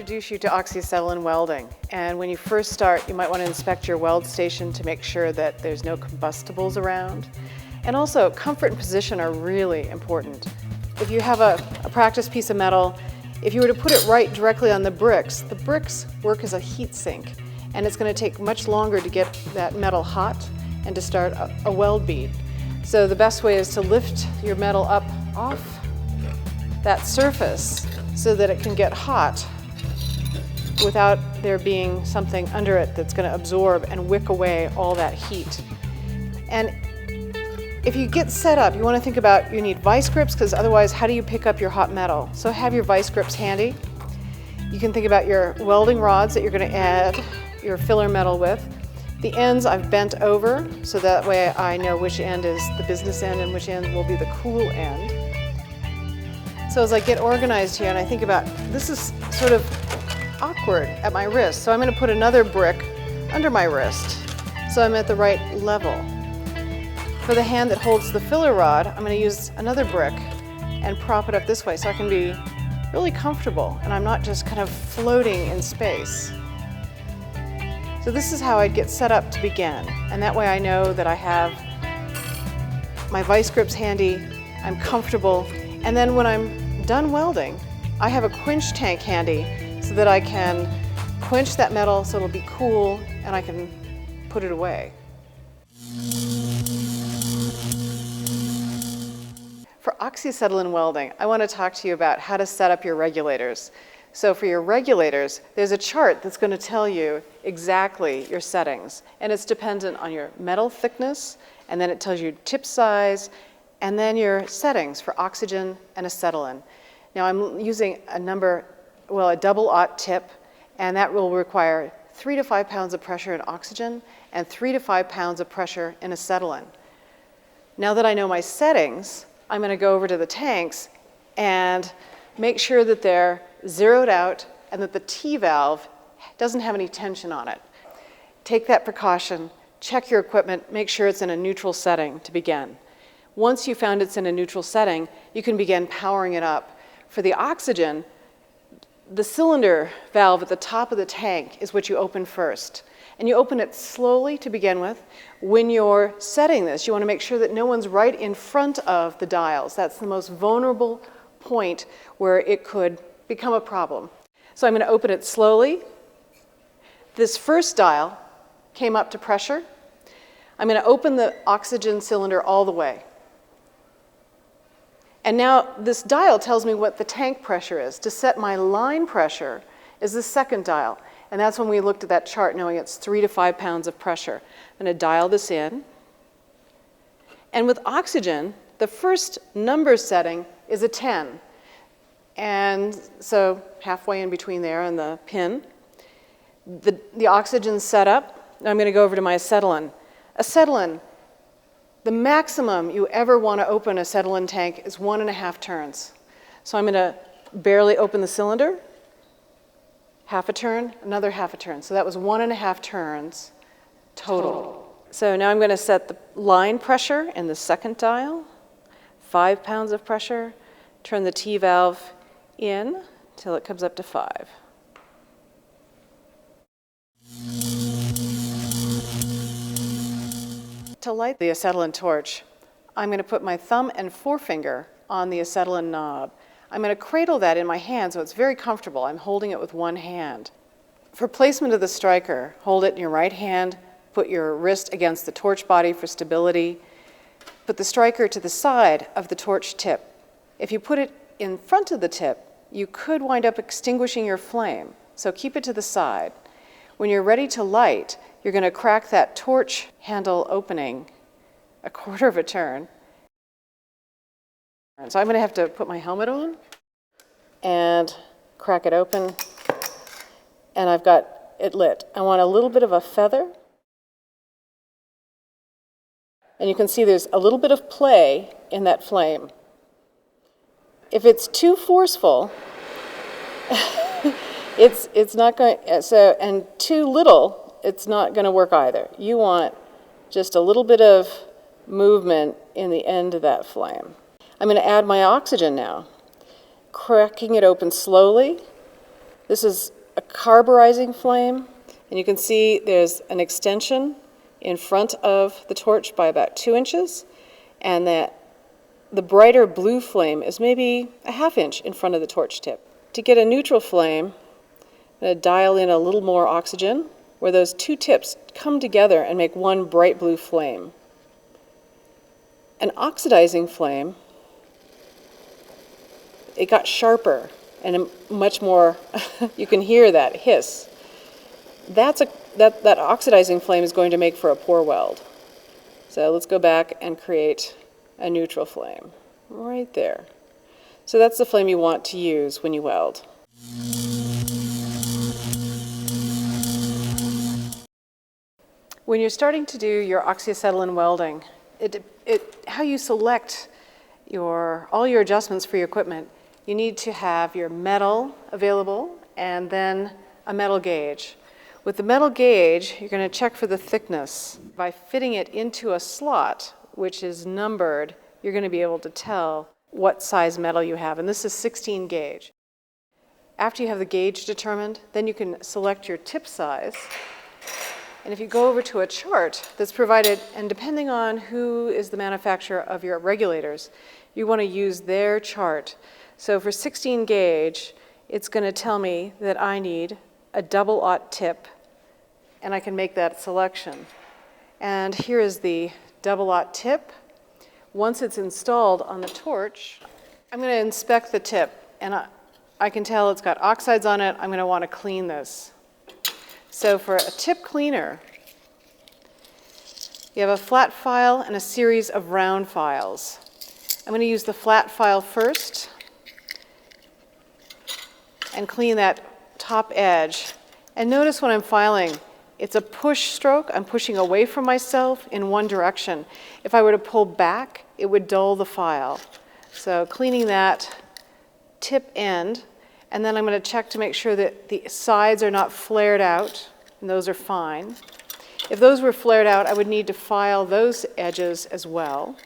introduce you to oxyacetalene welding. And when you first start, you might want to inspect your weld station to make sure that there's no combustibles around. And also, comfort and position are really important. If you have a practice piece of metal, if you were to put it right directly on the bricks work as a heat sink. And it's going to take much longer to get that metal hot and to start a weld bead. So the best way is to lift your metal up off that surface so that it can get hot without there being something under it that's going to absorb and wick away all that heat. And if you get set up, you want to think about, you need vice grips, because otherwise how do you pick up your hot metal? So have your vice grips handy. You can think about your welding rods that you're going to add your filler metal with. The ends I've bent over, so that way I know which end is the business end and which end will be the cool end. So as I get organized here and I think about, this is sort of awkward at my wrist, so I'm going to put another brick under my wrist so I'm at the right level. For the hand that holds the filler rod, I'm going to use another brick and prop it up this way so I can be really comfortable and I'm not just kind of floating in space. So this is how I'd get set up to begin, and that way I know that I have my vice grips handy, I'm comfortable, and then when I'm done welding, I have a quench tank handy so that I can quench that metal so it'll be cool and I can put it away. For oxyacetalene welding, I want to talk to you about how to set up your regulators. So for your regulators, there's a chart that's going to tell you exactly your settings, and it's dependent on your metal thickness, and then it tells you tip size, and then your settings for oxygen and acetylene. Now I'm using a double-aught tip, and that will require 3 to 5 pounds of pressure in oxygen and 3 to 5 pounds of pressure in acetylene. Now that I know my settings, I'm going to go over to the tanks and make sure that they're zeroed out and that the T-valve doesn't have any tension on it. Take that precaution, check your equipment, make sure it's in a neutral setting to begin. Once you found it's in a neutral setting, you can begin powering it up. For the oxygen, the cylinder valve at the top of the tank is what you open first. And you open it slowly to begin with. When you're setting this, you want to make sure that no one's right in front of the dials. That's the most vulnerable point where it could become a problem. So I'm going to open it slowly. This first dial came up to pressure. I'm going to open the oxygen cylinder all the way. And now this dial tells me what the tank pressure is. To set my line pressure is the second dial. And that's when we looked at that chart knowing it's 3 to 5 pounds of pressure. I'm going to dial this in. And with oxygen, the first number setting is a 10. And so halfway in between there and the pin. The oxygen's set up. Now I'm going to go over to my acetylene. Acetylene, the maximum you ever want to open a acetylene tank is 1.5 turns. So I'm going to barely open the cylinder, half a turn, another half a turn. So that was 1.5 turns total. So now I'm going to set the line pressure in the second dial, 5 pounds of pressure, turn the T-valve in till it comes up to 5. To light the acetylene torch, I'm going to put my thumb and forefinger on the acetylene knob. I'm going to cradle that in my hand so it's very comfortable. I'm holding it with one hand. For placement of the striker, hold it in your right hand, put your wrist against the torch body for stability, put the striker to the side of the torch tip. If you put it in front of the tip, you could wind up extinguishing your flame, so keep it to the side. When you're ready to light, you're going to crack that torch handle opening 1/4 of a turn. So I'm going to have to put my helmet on and crack it open, and I've got it lit. I want a little bit of a feather, and you can see there's a little bit of play in that flame. If it's too forceful, it's not going, and too little, it's not going to work either. You want just a little bit of movement in the end of that flame. I'm going to add my oxygen now, cracking it open slowly, This is a carburizing flame, and you can see there's an extension in front of the torch by about 2 inches, and that the brighter blue flame is maybe a ½ inch in front of the torch tip. To get a neutral flame, I'm going to dial in a little more oxygen where those two tips come together and make one bright blue flame. An oxidizing flame, it got sharper and much more, you can hear that hiss. That oxidizing flame is going to make for a poor weld. So let's go back and create a neutral flame right there. So that's the flame you want to use when you weld. When you're starting to do your oxyacetalene welding, how you select all your adjustments for your equipment, you need to have your metal available and then a metal gauge. With the metal gauge, you're going to check for the thickness. By fitting it into a slot, which is numbered, you're going to be able to tell what size metal you have, and this is 16 gauge. After you have the gauge determined, then you can select your tip size. And if you go over to a chart that's provided, and depending on who is the manufacturer of your regulators, you want to use their chart. So for 16 gauge, it's going to tell me that I need a 00 tip, and I can make that selection. And here is the 00 tip. Once it's installed on the torch, I'm going to inspect the tip, and I can tell it's got oxides on it. I'm going to want to clean this. So for a tip cleaner, you have a flat file and a series of round files. I'm going to use the flat file first and clean that top edge. And notice when I'm filing, it's a push stroke. I'm pushing away from myself in one direction. If I were to pull back, it would dull the file. So cleaning that tip end, and then I'm going to check to make sure that the sides are not flared out, and those are fine. If those were flared out, I would need to file those edges as well.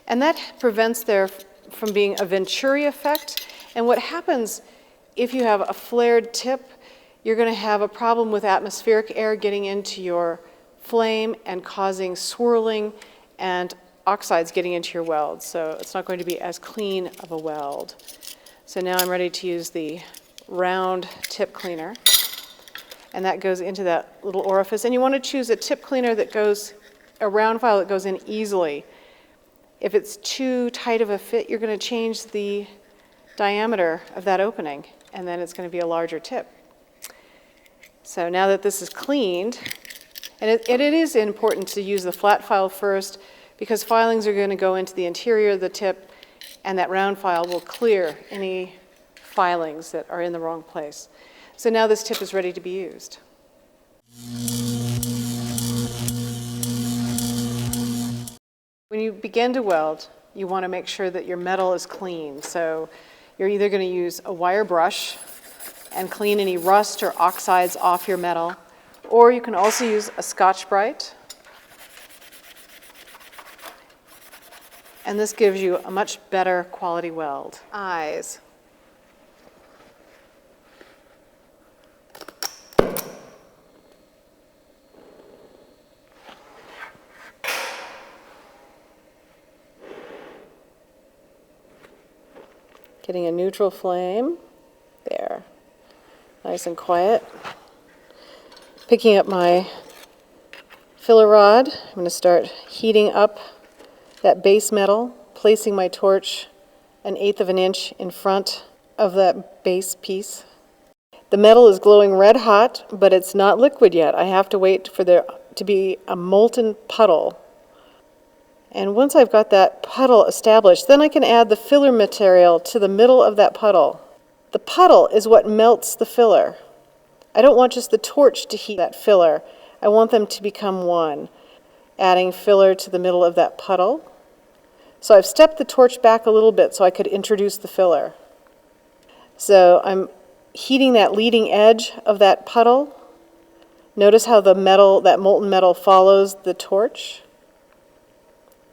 And that prevents there from being a Venturi effect. And what happens if you have a flared tip, you're going to have a problem with atmospheric air getting into your flame and causing swirling and oxides getting into your weld. So it's not going to be as clean of a weld. So now I'm ready to use the round tip cleaner. And that goes into that little orifice. And you want to choose a tip cleaner that goes, a round file that goes in easily. If it's too tight of a fit, you're going to change the diameter of that opening, and then it's going to be a larger tip. So now that this is cleaned, and it is important to use the flat file first, because filings are going to go into the interior of the tip, and that round file will clear any filings that are in the wrong place. So now this tip is ready to be used. When you begin to weld, you want to make sure that your metal is clean. So you're either going to use a wire brush and clean any rust or oxides off your metal, or you can also use a Scotch-Brite. And this gives you a much better quality weld. Eyes. Getting a neutral flame, there, nice and quiet. Picking up my filler rod, I'm going to start heating up that base metal, placing my torch 1/8 of an inch in front of that base piece. The metal is glowing red hot, but it's not liquid yet. I have to wait for there to be a molten puddle. And once I've got that puddle established, then I can add the filler material to the middle of that puddle. The puddle is what melts the filler. I don't want just the torch to heat that filler. I want them to become one. Adding filler to the middle of that puddle. So I've stepped the torch back a little bit so I could introduce the filler. So I'm heating that leading edge of that puddle. Notice how the metal, that molten metal, follows the torch.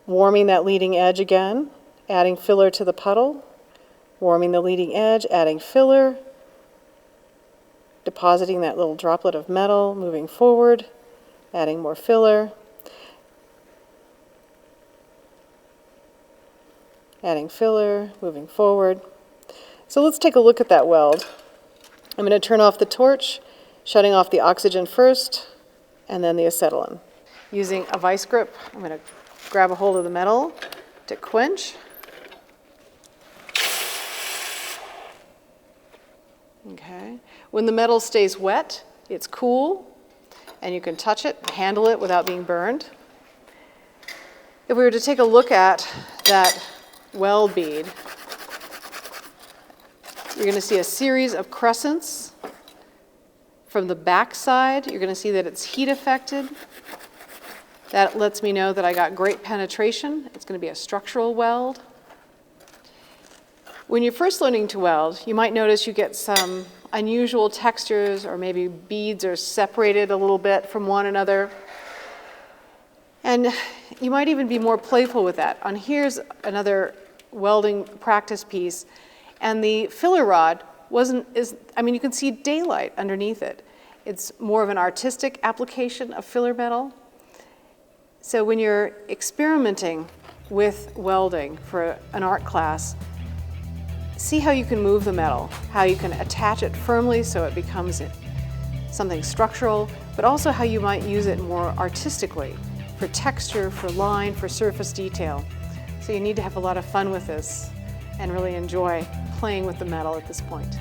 Warming that leading edge again, adding filler to the puddle, warming the leading edge, adding filler, depositing that little droplet of metal, moving forward, adding more filler, adding filler, moving forward. So let's take a look at that weld. I'm going to turn off the torch, shutting off the oxygen first, and then the acetylene. Using a vice grip, I'm going to grab a hold of the metal to quench. Okay. When the metal stays wet, it's cool, and you can touch it, handle it without being burned. If we were to take a look at that weld bead, you're going to see a series of crescents. From the back side, you're going to see that it's heat affected. That lets me know that I got great penetration. It's going to be a structural weld. When you're first learning to weld, you might notice you get some unusual textures, or maybe beads are separated a little bit from one another. And you might even be more playful with that. On here's another welding practice piece, and the filler rod you can see daylight underneath it. It's more of an artistic application of filler metal. So when you're experimenting with welding for an art class, see how you can move the metal, how you can attach it firmly so it becomes something structural, but also how you might use it more artistically for texture, for line, for surface detail. So you need to have a lot of fun with this and really enjoy playing with the metal at this point.